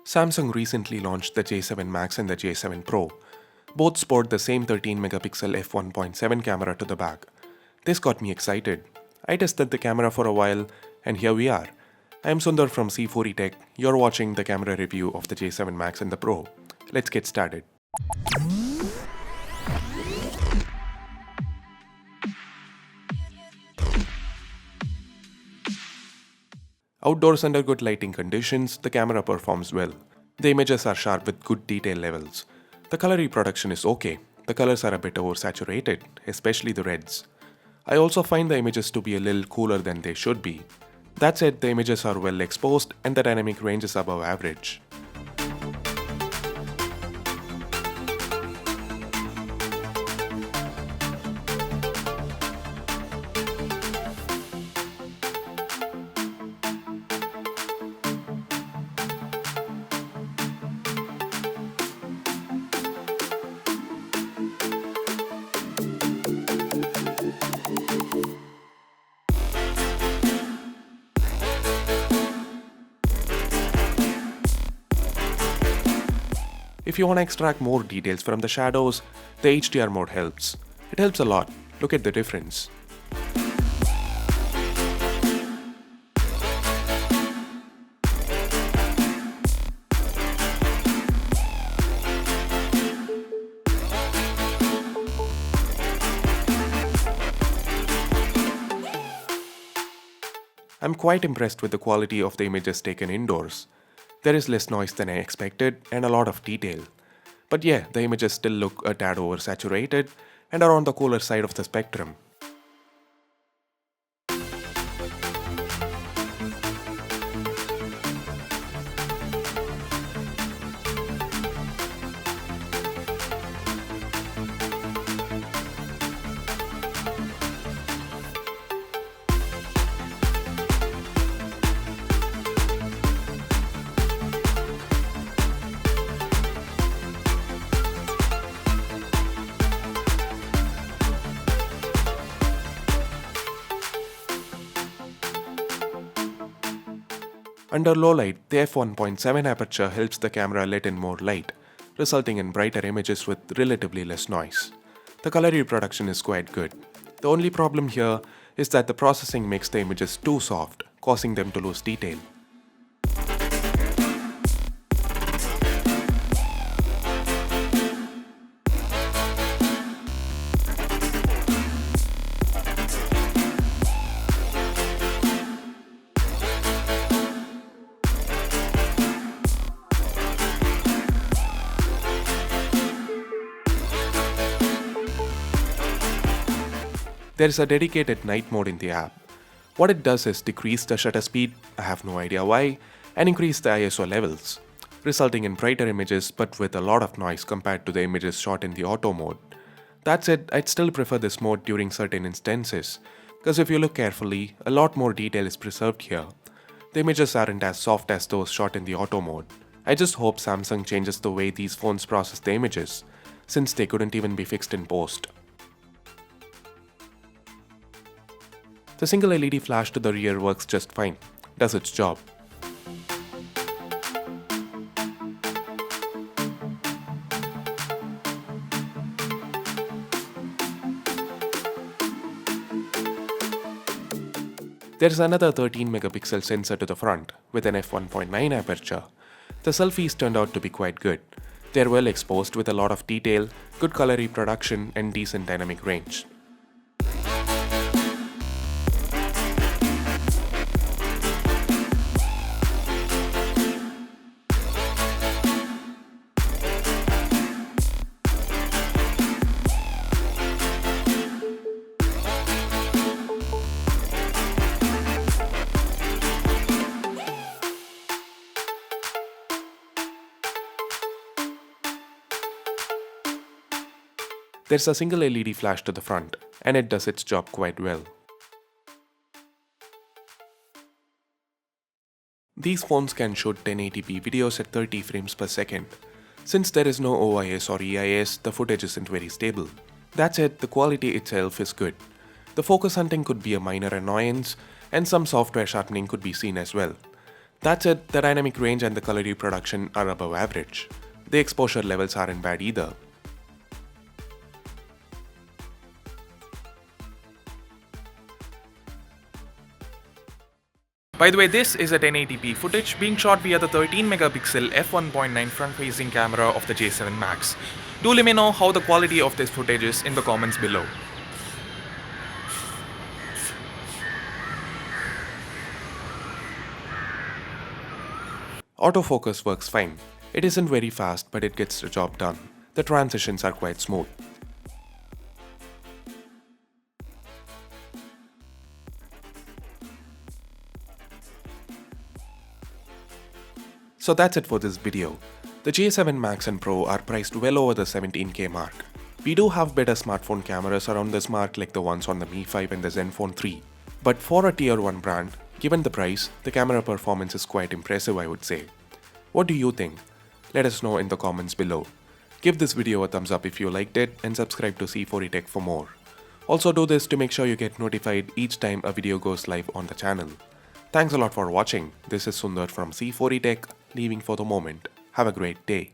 Samsung recently launched the J7 Max and the J7 Pro. Both sport the same 13-megapixel f1.7 camera to the back. This got me excited. I tested the camera for a while, and here we are. I am Sundar from C4E Tech. You're watching the camera review of the J7 Max and the Pro. Let's get started. Outdoors under good lighting conditions, the camera performs well. The images are sharp with good detail levels. The color reproduction is okay. The colors are a bit oversaturated, especially the reds. I also find the images to be a little cooler than they should be. That said, the images are well exposed and the dynamic range is above average. If you want to extract more details from the shadows, the HDR mode helps. It helps a lot. Look at the difference. I'm quite impressed with the quality of the images taken indoors. There is less noise than I expected and a lot of detail. But yeah, the images still look a tad oversaturated and are on the cooler side of the spectrum. Under low light, the f1.7 aperture helps the camera let in more light, resulting in brighter images with relatively less noise. The color reproduction is quite good. The only problem here is that the processing makes the images too soft, causing them to lose detail. There is a dedicated night mode in the app. What it does is decrease the shutter speed, I have no idea why, and increase the ISO levels, resulting in brighter images but with a lot of noise compared to the images shot in the auto mode. That said, I'd still prefer this mode during certain instances, because if you look carefully, a lot more detail is preserved here. The images aren't as soft as those shot in the auto mode. I just hope Samsung changes the way these phones process the images, since they couldn't even be fixed in post. The single LED flash to the rear works just fine, does its job. There is another 13-megapixel sensor to the front with an f1.9 aperture. The selfies turned out to be quite good. They are well exposed with a lot of detail, good color reproduction and decent dynamic range. There's a single LED flash to the front, and it does its job quite well. These phones can shoot 1080p videos at 30 frames per second. Since there is no OIS or EIS, the footage isn't very stable. That said, the quality itself is good. The focus hunting could be a minor annoyance, and some software sharpening could be seen as well. That's it, the dynamic range and the color reproduction are above average. The exposure levels aren't bad either. By the way, this is a 1080p footage being shot via the 13 megapixel f1.9 front-facing camera of the J7 Max. Do let me know how the quality of this footage is in the comments below. Autofocus works fine. It isn't very fast, but it gets the job done. The transitions are quite smooth. So that's it for this video. The J7 Max and Pro are priced well over the 17K mark. We do have better smartphone cameras around this mark like the ones on the Mi 5 and the Zenfone 3. But for a tier 1 brand, given the price, the camera performance is quite impressive, I would say. What do you think? Let us know in the comments below. Give this video a thumbs up if you liked it and subscribe to C4E Tech for more. Also do this to make sure you get notified each time a video goes live on the channel. Thanks a lot for watching. This is Sundar from C4E Tech, leaving for the moment. Have a great day.